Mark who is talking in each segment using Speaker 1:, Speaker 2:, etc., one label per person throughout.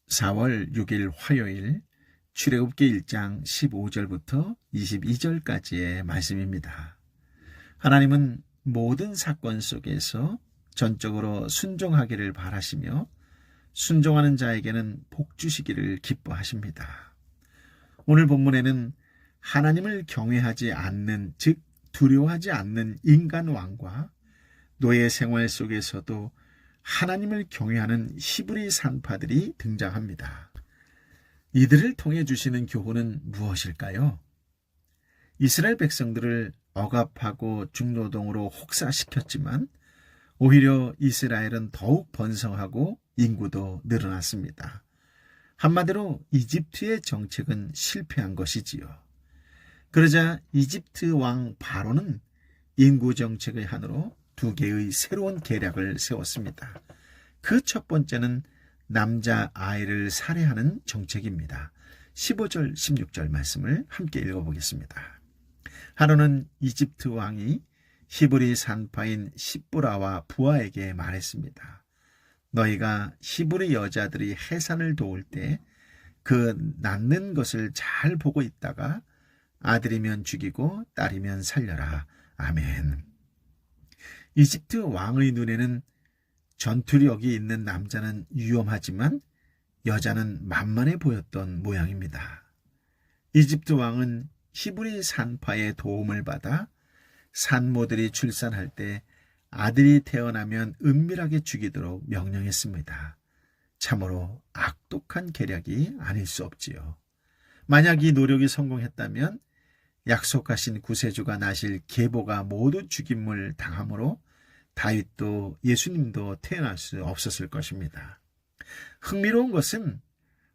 Speaker 1: 4월 6일 화요일 출애굽기 1장 15절부터 22절까지의 말씀입니다. 하나님은 모든 사건 속에서 전적으로 순종하기를 바라시며 순종하는 자에게는 복 주시기를 기뻐하십니다. 오늘 본문에는 하나님을 경외하지 않는, 즉 두려워하지 않는 인간 왕과 노예 생활 속에서도 하나님을 경외하는 히브리 산파들이 등장합니다. 이들을 통해 주시는 교훈은 무엇일까요? 이스라엘 백성들을 억압하고 중노동으로 혹사시켰지만 오히려 이스라엘은 더욱 번성하고 인구도 늘어났습니다. 한마디로 이집트의 정책은 실패한 것이지요. 그러자 이집트 왕 바로는 인구 정책의 한으로 두 개의 새로운 계략을 세웠습니다. 그 첫 번째는 남자 아이를 살해하는 정책입니다. 15절 16절 말씀을 함께 읽어보겠습니다. 하루는 이집트 왕이 히브리 산파인 십부라와 부하에게 말했습니다. 너희가 히브리 여자들이 해산을 도울 때 그 낳는 것을 잘 보고 있다가 아들이면 죽이고 딸이면 살려라. 아멘. 이집트 왕의 눈에는 전투력이 있는 남자는 위험하지만 여자는 만만해 보였던 모양입니다. 이집트 왕은 히브리 산파의 도움을 받아 산모들이 출산할 때 아들이 태어나면 은밀하게 죽이도록 명령했습니다. 참으로 악독한 계략이 아닐 수 없지요. 만약 이 노력이 성공했다면 약속하신 구세주가 나실 계보가 모두 죽임을 당함으로 다윗도 예수님도 태어날 수 없었을 것입니다. 흥미로운 것은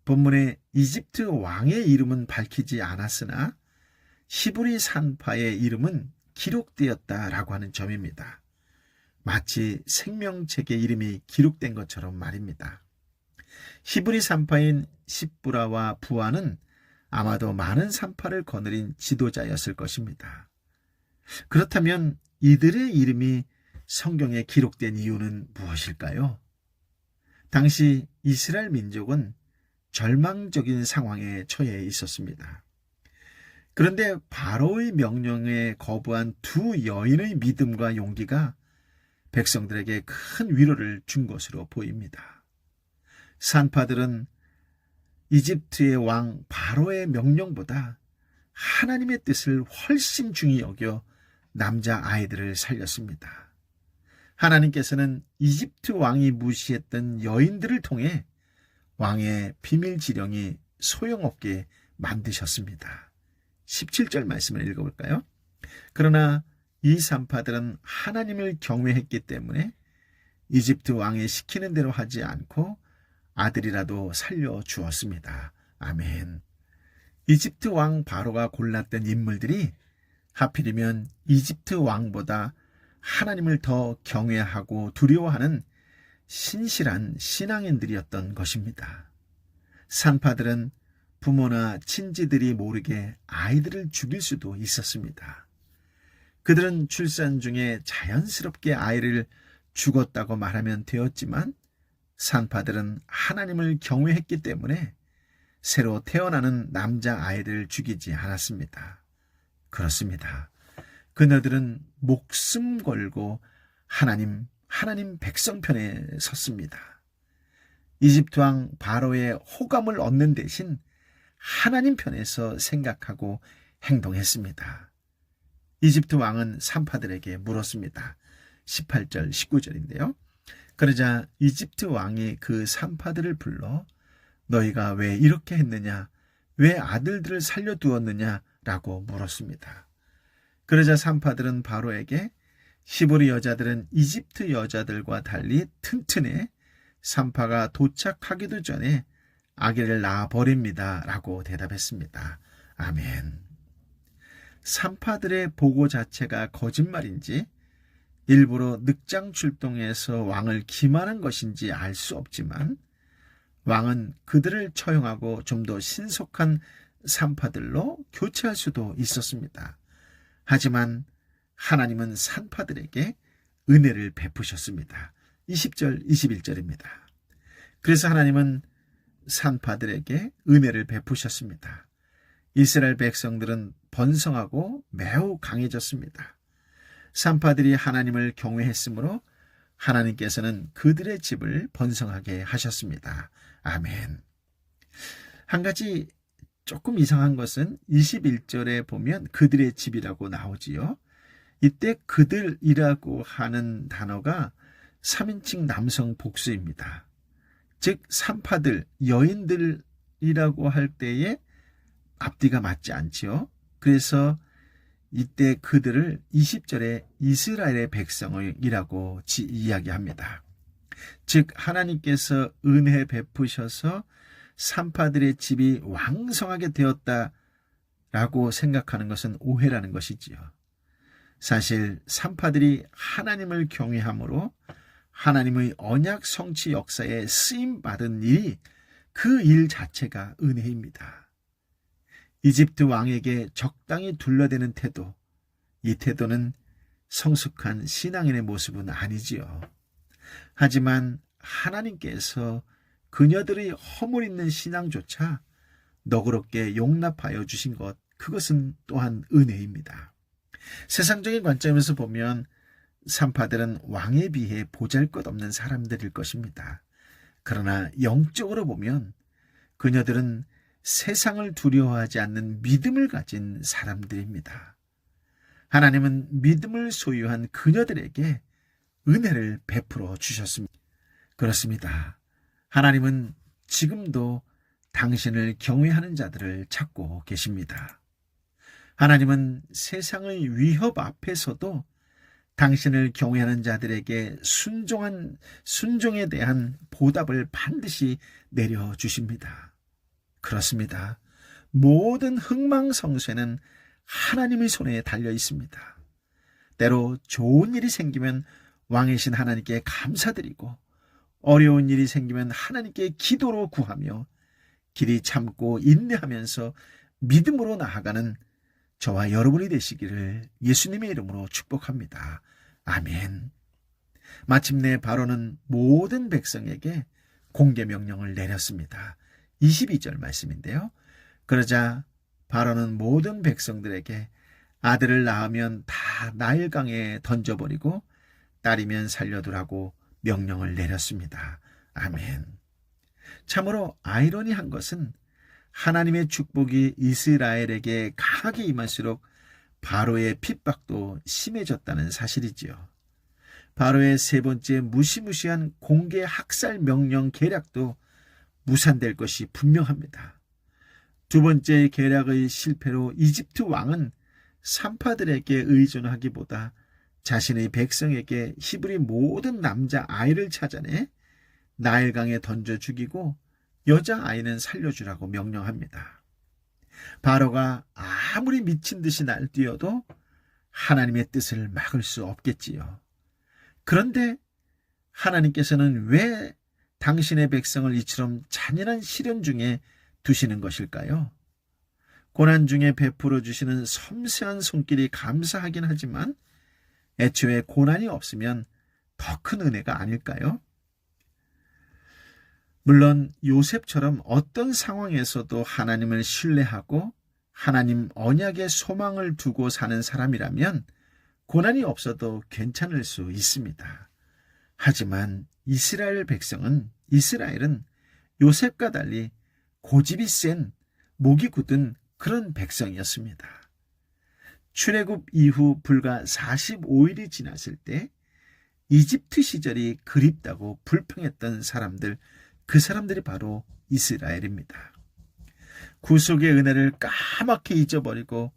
Speaker 1: 본문에 이집트 왕의 이름은 밝히지 않았으나 히브리 산파의 이름은 기록되었다라고 하는 점입니다. 마치 생명책에 이름이 기록된 것처럼 말입니다. 히브리 산파인 십부라와 부하는 아마도 많은 산파를 거느린 지도자였을 것입니다. 그렇다면 이들의 이름이 성경에 기록된 이유는 무엇일까요? 당시 이스라엘 민족은 절망적인 상황에 처해 있었습니다. 그런데 바로의 명령에 거부한 두 여인의 믿음과 용기가 백성들에게 큰 위로를 준 것으로 보입니다. 산파들은 이집트의 왕 바로의 명령보다 하나님의 뜻을 훨씬 중히 여겨 남자 아이들을 살렸습니다. 하나님께서는 이집트 왕이 무시했던 여인들을 통해 왕의 비밀 지령이 소용없게 만드셨습니다. 17절 말씀을 읽어볼까요? 그러나 이 산파들은 하나님을 경외했기 때문에 이집트 왕이 시키는 대로 하지 않고 아들이라도 살려주었습니다. 아멘. 이집트 왕 바로가 골랐던 인물들이 하필이면 이집트 왕보다 하나님을 더 경외하고 두려워하는 신실한 신앙인들이었던 것입니다. 산파들은 부모나 친지들이 모르게 아이들을 죽일 수도 있었습니다. 그들은 출산 중에 자연스럽게 아이를 죽었다고 말하면 되었지만 산파들은 하나님을 경외했기 때문에 새로 태어나는 남자 아이들을 죽이지 않았습니다. 그렇습니다. 그녀들은 목숨 걸고 하나님 백성 편에 섰습니다. 이집트 왕 바로의 호감을 얻는 대신 하나님 편에서 생각하고 행동했습니다. 이집트 왕은 산파들에게 물었습니다. 18절 19절인데요. 그러자 이집트 왕이 그 산파들을 불러 너희가 왜 이렇게 했느냐? 왜 아들들을 살려두었느냐? 라고 물었습니다. 그러자 산파들은 바로에게 히브리 여자들은 이집트 여자들과 달리 튼튼해 산파가 도착하기도 전에 아기를 낳아버립니다. 라고 대답했습니다. 아멘. 산파들의 보고 자체가 거짓말인지 일부러 늑장 출동해서 왕을 기만한 것인지 알 수 없지만 왕은 그들을 처형하고 좀 더 신속한 산파들로 교체할 수도 있었습니다. 하지만 하나님은 산파들에게 은혜를 베푸셨습니다. 20절, 21절입니다. 그래서 하나님은 산파들에게 은혜를 베푸셨습니다. 이스라엘 백성들은 번성하고 매우 강해졌습니다. 산파들이 하나님을 경외했으므로 하나님께서는 그들의 집을 번성하게 하셨습니다. 아멘. 한 가지 조금 이상한 것은 21절에 보면 그들의 집이라고 나오지요. 이때 그들이라고 하는 단어가 3인칭 남성 복수입니다. 즉 산파들, 여인들이라고 할 때에 앞뒤가 맞지 않지요. 그래서 이때 그들을 20절에 이스라엘의 백성이라고 이야기합니다. 즉 하나님께서 은혜 베푸셔서 산파들의 집이 왕성하게 되었다라고 생각하는 것은 오해라는 것이지요. 사실 산파들이 하나님을 경외함으로 하나님의 언약 성취 역사에 쓰임받은 일이 그 일 자체가 은혜입니다. 이집트 왕에게 적당히 둘러대는 태도, 이 태도는 성숙한 신앙인의 모습은 아니지요. 하지만 하나님께서 그녀들의 허물 있는 신앙조차 너그럽게 용납하여 주신 것, 그것은 또한 은혜입니다. 세상적인 관점에서 보면 산파들은 왕에 비해 보잘것없는 사람들일 것입니다. 그러나 영적으로 보면 그녀들은 세상을 두려워하지 않는 믿음을 가진 사람들입니다. 하나님은 믿음을 소유한 그녀들에게 은혜를 베풀어 주셨습니다. 그렇습니다. 하나님은 지금도 당신을 경외하는 자들을 찾고 계십니다. 하나님은 세상의 위협 앞에서도 당신을 경외하는 자들에게 순종에 대한 보답을 반드시 내려주십니다. 그렇습니다. 모든 흥망성쇠는 하나님의 손에 달려 있습니다. 때로 좋은 일이 생기면 왕이신 하나님께 감사드리고 어려운 일이 생기면 하나님께 기도로 구하며 길이 참고 인내하면서 믿음으로 나아가는 저와 여러분이 되시기를 예수님의 이름으로 축복합니다. 아멘. 마침내 바로는 모든 백성에게 공개 명령을 내렸습니다. 22절 말씀인데요. 그러자 바로는 모든 백성들에게 아들을 낳으면 다 나일강에 던져버리고 딸이면 살려두라고 명령을 내렸습니다. 아멘. 참으로 아이러니한 것은 하나님의 축복이 이스라엘에게 강하게 임할수록 바로의 핍박도 심해졌다는 사실이지요. 바로의 세 번째 무시무시한 공개 학살 명령 계략도 무산될 것이 분명합니다. 두 번째 계략의 실패로 이집트 왕은 산파들에게 의존하기보다 자신의 백성에게 히브리 모든 남자 아이를 찾아내 나일강에 던져 죽이고 여자 아이는 살려주라고 명령합니다. 바로가 아무리 미친 듯이 날뛰어도 하나님의 뜻을 막을 수 없겠지요. 그런데 하나님께서는 왜 당신의 백성을 이처럼 잔인한 시련 중에 두시는 것일까요? 고난 중에 베풀어 주시는 섬세한 손길이 감사하긴 하지만 애초에 고난이 없으면 더 큰 은혜가 아닐까요? 물론 요셉처럼 어떤 상황에서도 하나님을 신뢰하고 하나님 언약에 소망을 두고 사는 사람이라면 고난이 없어도 괜찮을 수 있습니다. 하지만 이스라엘은 요셉과 달리 고집이 센 목이 굳은 그런 백성이었습니다. 출애굽 이후 불과 45일이 지났을 때 이집트 시절이 그립다고 불평했던 사람들, 그 사람들이 바로 이스라엘입니다. 구속의 은혜를 까맣게 잊어버리고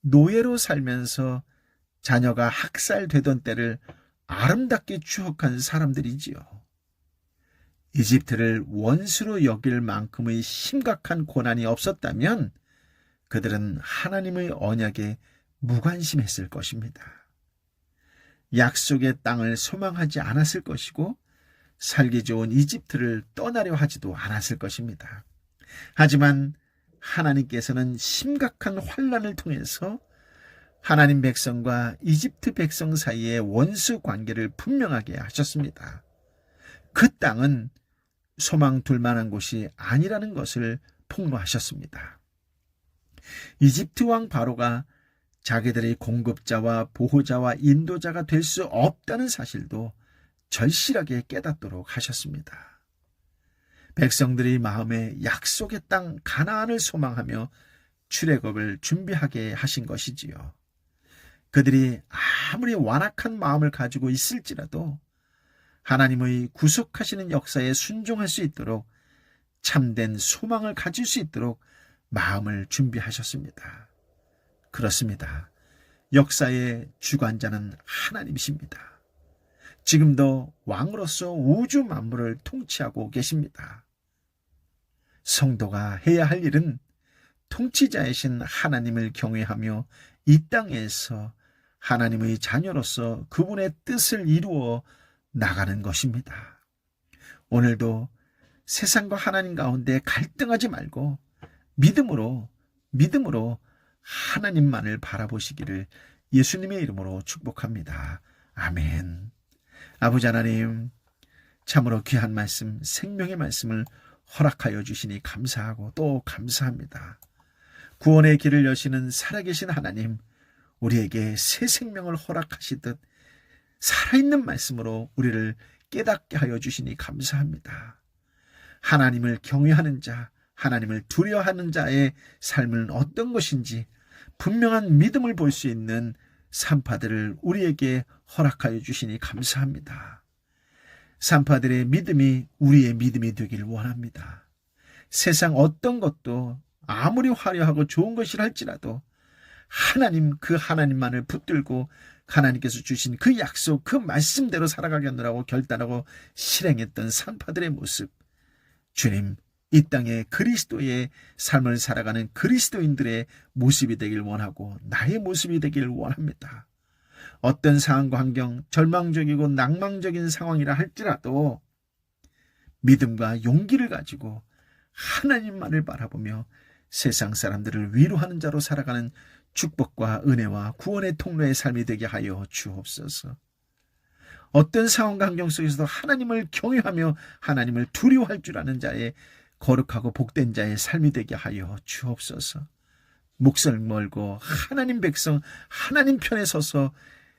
Speaker 1: 노예로 살면서 자녀가 학살되던 때를 아름답게 추억한 사람들이지요. 이집트를 원수로 여길 만큼의 심각한 고난이 없었다면 그들은 하나님의 언약에 무관심했을 것입니다. 약속의 땅을 소망하지 않았을 것이고 살기 좋은 이집트를 떠나려 하지도 않았을 것입니다. 하지만 하나님께서는 심각한 환난을 통해서 하나님 백성과 이집트 백성 사이의 원수 관계를 분명하게 하셨습니다. 그 땅은 소망 둘 만한 곳이 아니라는 것을 폭로하셨습니다. 이집트 왕 바로가 자기들의 공급자와 보호자와 인도자가 될 수 없다는 사실도 절실하게 깨닫도록 하셨습니다. 백성들의 마음에 약속의 땅 가나안을 소망하며 출애굽을 준비하게 하신 것이지요. 그들이 아무리 완악한 마음을 가지고 있을지라도 하나님의 구속하시는 역사에 순종할 수 있도록 참된 소망을 가질 수 있도록 마음을 준비하셨습니다. 그렇습니다. 역사의 주관자는 하나님이십니다. 지금도 왕으로서 우주 만물을 통치하고 계십니다. 성도가 해야 할 일은 통치자이신 하나님을 경외하며 이 땅에서 하나님의 자녀로서 그분의 뜻을 이루어 나가는 것입니다. 오늘도 세상과 하나님 가운데 갈등하지 말고 믿음으로 하나님만을 바라보시기를 예수님의 이름으로 축복합니다. 아멘. 아버지 하나님, 참으로 귀한 말씀, 생명의 말씀을 허락하여 주시니 감사하고 또 감사합니다. 구원의 길을 여시는 살아계신 하나님, 우리에게 새 생명을 허락하시듯 살아있는 말씀으로 우리를 깨닫게 하여 주시니 감사합니다. 하나님을 경외하는 자, 하나님을 두려워하는 자의 삶은 어떤 것인지 분명한 믿음을 볼 수 있는 산파들을 우리에게 허락하여 주시니 감사합니다. 산파들의 믿음이 우리의 믿음이 되길 원합니다. 세상 어떤 것도 아무리 화려하고 좋은 것이라 할지라도 하나님, 그 하나님만을 붙들고 하나님께서 주신 그 약속, 그 말씀대로 살아가겠노라고 결단하고 실행했던 산파들의 모습, 주님, 이 땅에 그리스도의 삶을 살아가는 그리스도인들의 모습이 되길 원하고 나의 모습이 되길 원합니다. 어떤 상황과 환경, 절망적이고 낭망적인 상황이라 할지라도 믿음과 용기를 가지고 하나님만을 바라보며 세상 사람들을 위로하는 자로 살아가는 축복과 은혜와 구원의 통로의 삶이 되게 하여 주옵소서. 어떤 상황과 환경 속에서도 하나님을 경외하며 하나님을 두려워할 줄 아는 자의 거룩하고 복된 자의 삶이 되게 하여 주옵소서. 목소리 멀고 하나님 백성, 하나님 편에 서서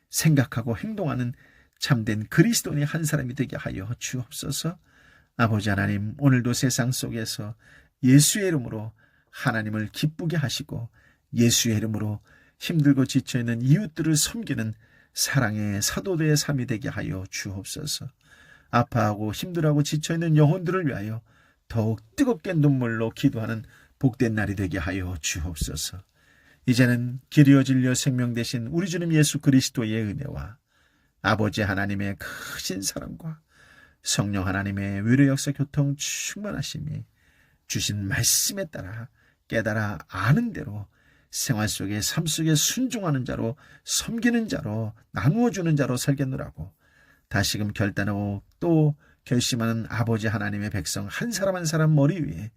Speaker 1: 생각하고 행동하는 참된 그리스도인의 한 사람이 되게 하여 주옵소서. 아버지 하나님, 오늘도 세상 속에서 예수의 이름으로 하나님을 기쁘게 하시고 예수의 이름으로 힘들고 지쳐있는 이웃들을 섬기는 사랑의 사도들의 삶이 되게 하여 주옵소서. 아파하고 힘들어하고 지쳐있는 영혼들을 위하여 더욱 뜨겁게 눈물로 기도하는 복된 날이 되게 하여 주옵소서. 이제는 길이어 진리여 생명 되신 우리 주님 예수 그리스도의 은혜와 아버지 하나님의 크신 사랑과 성령 하나님의 위로 역사 교통 충만하심이 주신 말씀에 따라 깨달아 아는 대로 생활 속에 삶 속에 순종하는 자로 섬기는 자로 나누어주는 자로 살겠노라고 다시금 결단하고 또 결심하는 아버지 하나님의 백성 한 사람 한 사람 머리 위에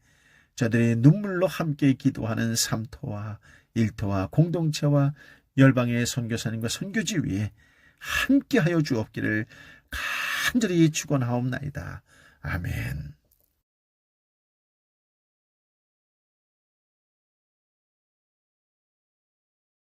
Speaker 1: 저들의 눈물로 함께 기도하는 삼토와 일토와 공동체와 열방의 선교사님과 선교지 위에 함께하여 주옵기를 간절히 축원하옵나이다. 아멘.